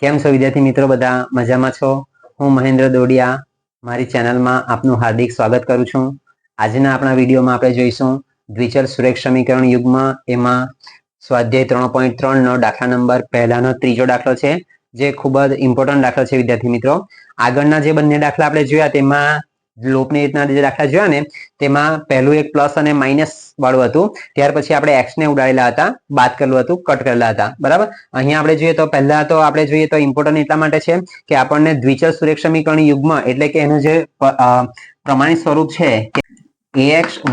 કેમ છો વિદ્યાર્થી મિત્રો? બધા મજામાં છો? હું મહેન્દ્ર દોડિયા મારી ચેનલમાં આપનું હાર્દિક સ્વાગત કરું છું. આજના આપણા વિડીયોમાં આપણે જોઈશું દ્વિચલ સુરેખ સમીકરણ યુગ્મ, એમાં સ્વાધ્યાય 3.3 નો દાખલા નંબર પહેલાનો ત્રીજો દાખલો છે, જે ખૂબ જ ઇમ્પોર્ટન્ટ દાખલો છે વિદ્યાર્થી મિત્રો. આગળના જે બંને દાખલા આપણે જોયા તેમાં લોપની રીતના જે દાખલા જોયા ને તેમાં પહેલું એક પ્લસ અને માઇનસ વાળું હતું, ત્યાર પછી આપણે એક્સ ને ઉડાડેલા હતા, બાદ કરેલું હતું, કટ કરેલા હતા. બરાબર, અહીંયા આપણે જોઈએ તો પહેલા તો આપણે જોઈએ તો ઇમ્પોર્ટન્ટ એટલા માટે છે કે આપણને દ્વિચલ સુરેખ સમીકરણ યુગ્મ એટલે કે એનું જે પ્રમાણિત સ્વરૂપ છે ax +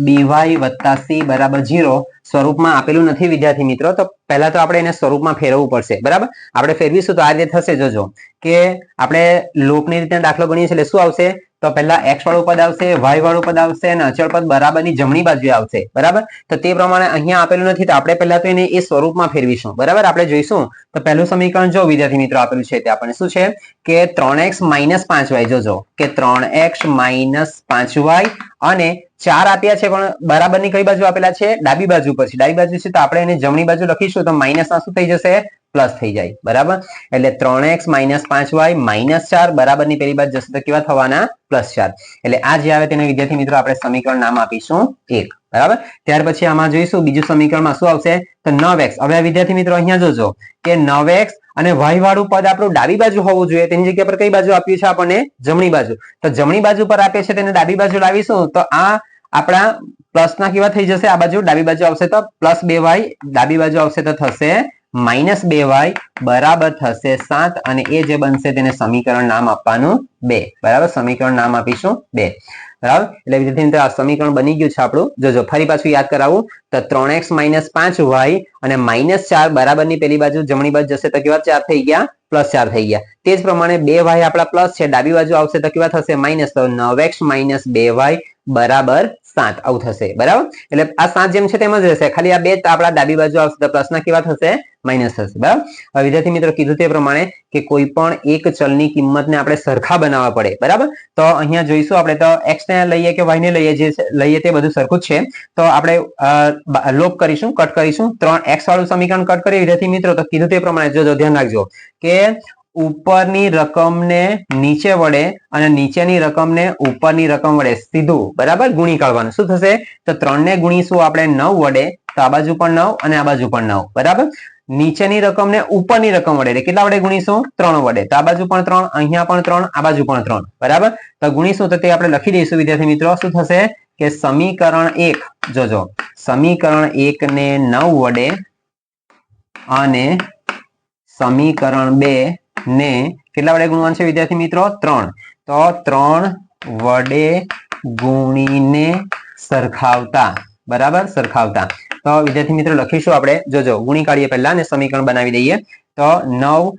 by + c = 0 સ્વરૂપમાં આપેલું નથી વિદ્યાર્થી મિત્રો. તો પહેલા તો આપણે એને સ્વરૂપમાં ફેરવવું પડશે. બરાબર, આપણે ફેરવીશું તો આ રીતે થશે. જોજો કે આપણે લોપની રીતે દાખલો ગણીએ છીએ એટલે શું આવશે? તો પહેલા x વાળું પદ આવશે, y વાળું પદ આવશે અને અચળ પદ બરાબરની જમણી બાજુએ આવશે. બરાબર, તો તે પ્રમાણે અહીંયા આપેલું નથી, તો આપણે પહેલા તો એને એ સ્વરૂપમાં ફેરવીશું. બરાબર, આપણે જોઈશું તો પહેલું સમીકરણ જો વિદ્યાર્થી મિત્રો આપેલું છે તે આપણને શું છે કે 3x - 5y. જોજો કે 3x - 5y અને 4 આપ્યા છે, પણ બરાબરની કઈ બાજુ આપેલા છે? ડાબી બાજુ પર છે. ડાબી બાજુ છે તો આપણે એને જમણી બાજુ લખીશું તો માઇનસમાં શું થઈ જશે? પ્લસ થઈ જાય. બરાબર, એટલે 3x - 5y - 4 બરાબરની પેલી બાજુ જશે તો કેવા થવાના? +4. એટલે આ જે આવે તેને વિદ્યાર્થી મિત્રો આપણે સમીકરણ નામ આપીશું 1. બરાબર, ત્યાર પછી આમાં જોઈશું બીજું સમીકરણમાં શું આવશે તો 9x. હવે વિદ્યાર્થી મિત્રો અહીંયા જોજો કે 9x અને y વાળું પદ આપણું ડાબી બાજુ હોવું જોઈએ, તેની જગ્યા પર કઈ બાજુ આપ્યું છે આપણને? જમણી બાજુ. તો જમણી બાજુ પર આપે છે તેને ડાબી બાજુ લાવીશું તો આ આપણા પ્લસ ના કેવા થઈ જશે? આ બાજુ ડાબી બાજુ આવશે તો +2y, ડાબી બાજુ આવશે તો થશે -2y બરાબર થશે 7 અને એ જે બનશે તેને સમીકરણ નામ આપવાનું 2. બરાબર, સમીકરણ નામ આપીશું 2. બરાબર, એટલે વિદ્યાર્થી મિત્રો આ સમીકરણ બની ગયું છે આપણું. જોજો ફરી પાછું યાદ કરાવું તો 3x - 5y અને -4 બરાબરની પેલી બાજુ જમણી બાજુ જશે તો કેવા 4 થઈ ગયા? +4 થઈ ગયા. તે જ પ્રમાણે 2y આપણા પ્લસ છે, ડાબી બાજુ આવશે તો કેવા થશે? માઇનસ. તો 9x - 2y બરાબર 7 આવું થશે. બરાબર, એટલે આ 7 જેમ છે તેમ જ રહેશે, ખાલી આ 2 આપણા ડાબી બાજુ આવશે તો પ્લસના કેવા થશે? માઇનસ થશે. બરાબર, હવે વિદ્યાર્થી મિત્રો કીધું તે પ્રમાણે કે કોઈ પણ એક ચલની કિંમતને આપણે સરખા બનાવવા પડે. બરાબર, તો અહીંયા જોઈશું આપણે તો x ને લઈએ કે y ને લઈએ, જે લઈએ તે બધું સરખું જ છે. તો આપણે લોપ કરીશું, કટ કરીશું. 3x વાળું સમીકરણ કટ કરીએ વિદ્યાર્થી મિત્રો તો કીધું તે પ્રમાણે જોજો, ધ્યાન રાખજો કે ઉપરની રકમને નીચે વડે અને નીચેની રકમને ઉપરની રકમ વડે સીધું બરાબર ગુણી કાઢવાનું. શું થશે? તો 3 ને ગુણીશું આપણે 9 વડે, તો આ બાજુ પણ 9 અને આ બાજુ પણ 9. બરાબર, નીચેની રકમને ઉપરની રકમ વડે એટલે કેટલા વડે ગુણીશું? 3 વડે. તો આ બાજુ પણ 3, અહીંયા પણ 3, આ બાજુ પણ 3. બરાબર, તો ગુણીશું તો તે આપણે લખી દઈશું વિદ્યાર્થી મિત્રો. શું થશે કે સમીકરણ 1, જોજો સમીકરણ 1 ને 9 વડે અને સમીકરણ 2 ને કેટલા વડે ગુણવાનું છે વિદ્યાર્થી મિત્રો? 3. તો 3 વડે ગુણીને સરખાવતા. બરાબર, સરખાવતા. તો વિદ્યાર્થી મિત્રો લખીશું આપણે, જોજો ગુણી કાઢીએ પહેલા અને સમીકરણ બનાવી દઈએ. તો 9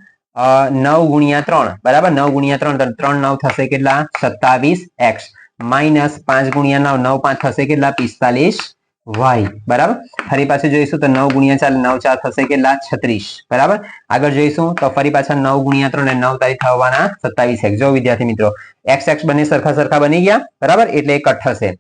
× 3. બરાબર, 9 × 3 તો 3 9 થશે કેટલા? 27x માઇનસ 5 × 9 9 5 થશે કેટલા? 45y. બરાબર, ફરી પાછું જોઈશું તો 9 × 4 9 4 થશે કેટલા? 36. બરાબર, આગળ જોઈશું તો ફરી પાછા 9 × 3 અને 9 તારીખ થવાના 27x. જો વિદ્યાર્થી મિત્રો x બંને સરખા સરખા બની ગયા. બરાબર, એટલે કટ થશે.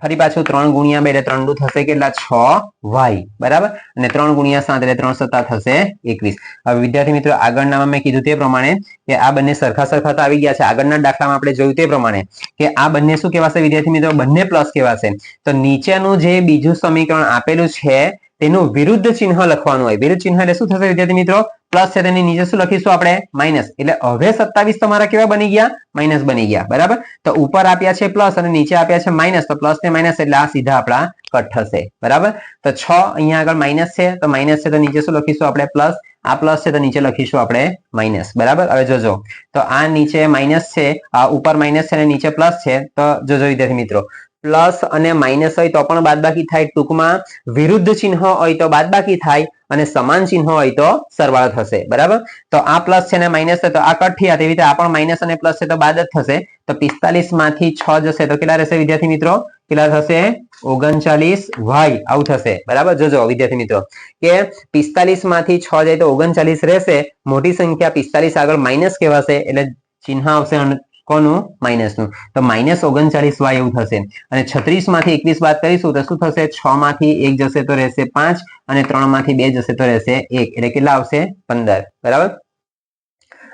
ફરી પાછું 3 × 2 એટલે 3 2 થશે કેટલા? 6y. બરાબર, અને 3 × 7 એટલે 3 7 થશે 21. હવે વિદ્યાર્થી મિત્રો આગળનામાં મેં કીધું તે પ્રમાણે કે આ બંને સરખા સરખા તો આવી ગયા છે. આગળના દાખલામાં આપણે જોયું તે પ્રમાણે કે આ બંને શું કહેવાશે વિદ્યાર્થી મિત્રો? બંને પ્લસ કહેવાશે. તો નીચેનું જે બીજું સમીકરણ આપેલું છે તેનું વિરુદ્ધ ચિહ્ન લખવાનું હોય. વિરુદ્ધ ચિહ્ન એટલે શું થશે વિદ્યાર્થી મિત્રો? પ્લસ છે તેની નીચે શું લખીશું આપણે? માઇનસ. એટલે હવે 27 તમારા કેવા બની ગયા? માઇનસ બની ગયા. બરાબર, તો ઉપર આપ્યા છે પ્લસ અને નીચે આપ્યા છે માઇનસ, તો પ્લસ ને માઇનસ એટલે આ સીધા આપણા કટ થશે. બરાબર, તો 6 અહીંયા આગળ માઇનસ છે તો માઇનસ છે તો નીચે શું લખીશું આપણે? પ્લસ. આ પ્લસ છે તો નીચે લખીશું આપણે માઇનસ. બરાબર, હવે જોજો તો આ નીચે માઇનસ છે, આ ઉપર માઇનસ છે અને નીચે પ્લસ છે. તો જોજો વિદ્યાર્થી મિત્રો પ્લસ અને માઇનસ હોય તો પણ બાદબાકી થાય. ટૂંકમાં વિરુદ્ધ ચિહ્ન હોય તો બાદબાકી થાય અને સમાન ચિહ્ન હોય તો સરવાળો થશે. બરાબર, તો આ પ્લસ છે ને માઇનસ છે તો આ કટ થયા, તેવી રીતે આ પણ માઇનસ અને પ્લસ છે તો બાદ જ થશે. તો 45 માંથી 6 જશે તો કેટલા રહેશે વિદ્યાર્થી મિત્રો? કેટલા થશે? 39y આવું થશે. બરાબર, જોજો વિદ્યાર્થી મિત્રો કે 45 માંથી 6 જાય તો 39 રહેશે. મોટી સંખ્યા 45 આગળ માઇનસ કહેવાશે એટલે ચિહ્ન આવશે કોનું? માઇનસનું. તો -39y એવું થશે. અને 36 માંથી 21 બાદ કરીશું તો શું થશે? 6 માંથી 1 જશે તો રહેશે 5 અને 3 માંથી 2 જશે તો રહેશે 1. એટલે કેટલા આવશે? 15. બરાબર,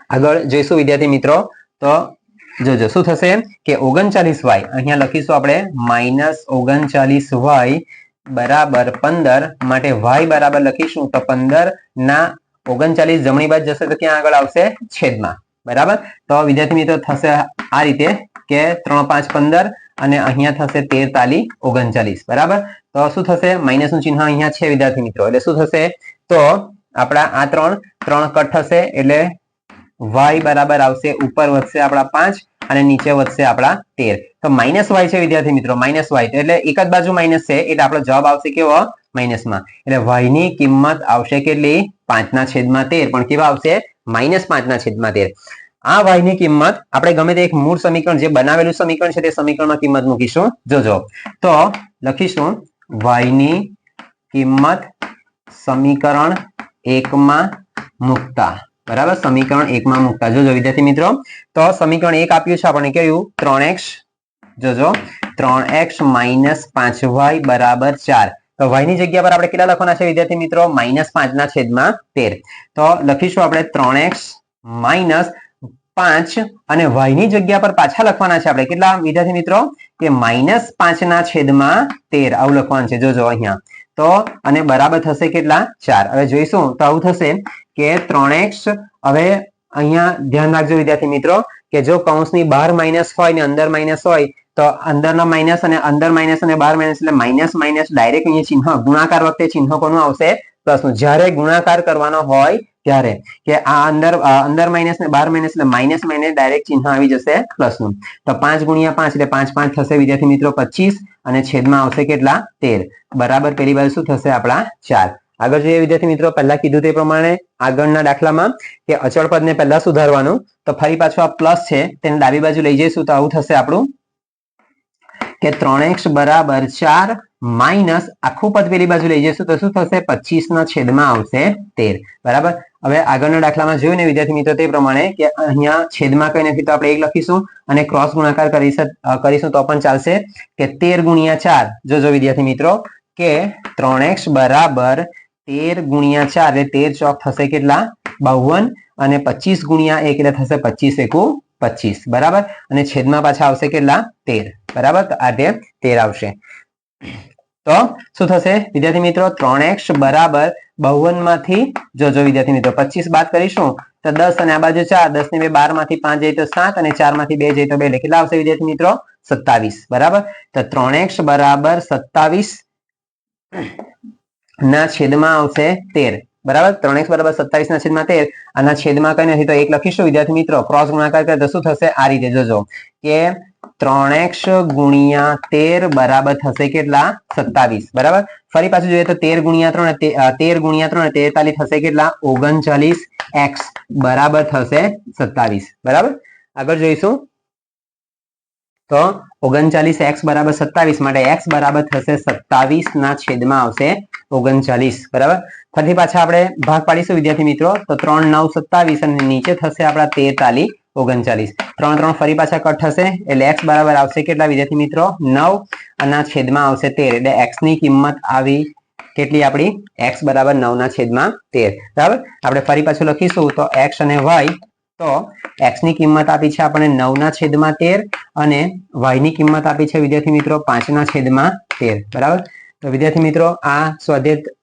આગળ જોઈશું વિદ્યાર્થી મિત્રો તો જોજો શું થશે કે 39y અહીંયા લખીશું આપણે -39y બરાબર 15 માટે y બરાબર લખીશું તો 15 ના 39 જમણી બાજુ જશે તો ક્યાં આગળ આવશે છેદમાં બરાબર તો વિદ્યાર્થી મિત્રો થશે આ રીતે કે 3 5 15 અને અહીંયા થશે 13 તાલી 39 બરાબર તો શું થશે માઇનસ નું ચિહ્ન અહીંયા છે વિદ્યાર્થી મિત્રો એટલે શું થશે તો આપણા આ 3 કટ થશે એટલે y બરાબર આવશે ઉપર વધશે આપણા 5 અને નીચે વધશે આપણા 13 તો માઇનસ y છે વિદ્યાર્થી મિત્રો માઇનસ y એટલે એક જ બાજુ માઇનસ છે એટલે આપણો જવાબ આવશે કેવો માઇનસમાં એટલે y ની કિંમત આવશે કેટલી 5/13 પણ કેવા આવશે -5/13 આ y ની કિંમત આપણે ગમે તે એક મૂળ સમીકરણ જે બનાવેલું સમીકરણ છે તે સમીકરણમાં કિંમત મૂકીશું જોજો તો લખીશું y ની કિંમત સમીકરણ 1 માં મૂકતા બરાબર સમીકરણ 1 માં મૂકતા જોજો વિદ્યાર્થી મિત્રો તો સમીકરણ 1 આપ્યું છે આપણને કેવું 3x જોજો 3x - 5y બરાબર 4 તો y ની જગ્યા પર આપણે કેટલા લખવાના છે વિદ્યાર્થી મિત્રો -5/13 તો લખીશું આપણે 3x - 5 અને y ની જગ્યા પર પાછા લખવાના છે આપણે કેટલા વિદ્યાર્થી મિત્રો કે -5/13 આવું લખવાનું છે જોજો અહીંયા તો અને બરાબર થશે કેટલા 4 હવે જોઈશું તો આવું થશે કે 3x હવે અહીંયા ધ્યાન રાખજો વિદ્યાર્થી મિત્રો કે જો કૌંસની બહાર માઇનસ હોય ને અંદર માઇનસ હોય તો અંદરના માઇનસ અને અંદર માઇનસ અને બહાર માઇનસ એટલે માઇનસ માઇનસ ડાયરેક્ટ અહીંયા ચિહ્ન ગુણાકાર વખતે ચિહ્ન કોનું આવશે પ્લસનું જ્યારે ગુણાકાર કરવાનો હોય ત્યારે કે આ અંદર માઇનસ ને બહાર માઇનસ એટલે માઇનસ માઇનસ ડાયરેક્ટ ચિહ્ન આવી જશે પ્લસનું તો 5 × 5 એટલે 5 5 થશે વિદ્યાર્થી મિત્રો 25 અને છેદમાં આવશે કેટલા 13 બરાબર પેલી બાજુ શું થશે આપણા 4 આગળ જોઈએ વિદ્યાર્થી મિત્રો પહેલા કીધું તે પ્રમાણે આગળના દાખલામાં કે અચળ પદને પહેલા સુધારવાનું તો ફરી પાછું આ પ્લસ છે તેને ડાબી બાજુ લઈ જઈશું તો આવું થશે આપણું કે 3x બરાબર 4 માઇનસ આખું પદ પેલી બાજુ લઈ જઈશું તો શું થશે 25 ના છેદમાં આવશે 13 બરાબર હવે આગળના દાખલામાં જોયું ને વિદ્યાર્થી મિત્રો તે પ્રમાણે કે અહીંયા છેદમાં કઈ નથી તો આપણે 1 લખીશું અને ક્રોસ ગુણાકાર કરીશું તો પણ ચાલશે કે 13 × 4 જોજો વિદ્યાર્થી મિત્રો કે 3x બરાબર 13 × 4 એટલે 13 ચોક થશે કેટલા 52 અને 25 × 1 એટલે થશે 25 એકુ 25 બરાબર અને છેદમાં પાછા આવશે કેટલા 13 બરાબર તો આ 13 આવશે તો શું થશે વિદ્યાર્થી મિત્રો 3x બરાબર 52 માંથી જોજો વિદ્યાર્થી મિત્રો 25 બાદ કરીશું તો 10 અને આ બાજુ 4 10 ને 2 12 માંથી 5 જાય તો 7 અને 4 માંથી 2 જાય તો 2 એટલે કેટલા આવશે વિદ્યાર્થી મિત્રો 27 બરાબર તો 3x બરાબર 27 ના છેદમાં આવશે 13 બરાબર 3x બરાબર 27 ના છેદમાં 13 આના છેદમાં કઈ નથી તો 1 લખીશું વિદ્યાર્થી મિત્રો ક્રોસ ગુણાકાર કરે તો શું થશે આ રીતે જોજો કે 3x × 13 બરાબર થશે કેટલા 27 બરાબર ફરી પાછું જોઈએ તો 13 × 3 43 થશે કેટલા 39x બરાબર થશે 27 બરાબર આગળ જોઈશું તો 39x બરાબર 27 માટે x બરાબર થશે 27 ના છેદમાં આવશે 39 બરાબર ફરીથી પાછા આપણે ભાગ પાડીશું વિદ્યાર્થી મિત્રો તો 3 9 27 અને નીચે થશે આપણા 13 તાલી 39 3 3 ફરી પાછા કટ થશે એટલે x બરાબર આવશે કેટલા વિદ્યાર્થી મિત્રો 9 અને છેદમાં આવશે 13 એટલે x ની કિંમત આવી કેટલી આપણી x બરાબર 9 ના છેદમાં 13 બરાબર આપણે ફરી પાછું લખીશું તો x અને y તો x ની કિંમત આપી છે આપણને 9 ના છેદમાં 13 અને y ની કિંમત આપી છે વિદ્યાર્થી મિત્રો 5 ના છેદમાં 13 બરાબર તો વિદ્યાર્થી મિત્રો આ સ્વાધ્યાય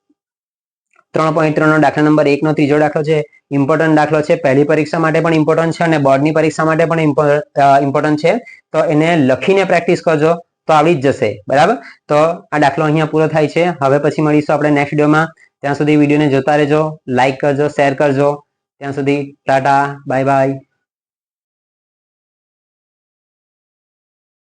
3.3 નો દાખલા નંબર 1 નો ત્રીજો દાખલો છે ઇમ્પોર્ટન્ટ દાખલો છે પહેલી પરીક્ષા માટે પણ ઇમ્પોર્ટન્ટ છે અને બોર્ડની પરીક્ષા માટે પણ ઇમ્પોર્ટન્ટ છે તો એને લખીને પ્રેક્ટિસ કરજો તો આવડી જ જશે બરાબર તો આ દાખલો અહીંયા પૂરો થાય છે હવે પછી મળીશું આપણે નેક્સ્ટ વિડીયોમાં ત્યાં સુધી વિડીયોને જોતા રહેજો લાઈક કરજો શેર કરજો ત્યાં સુધી ટાટા બાય બાય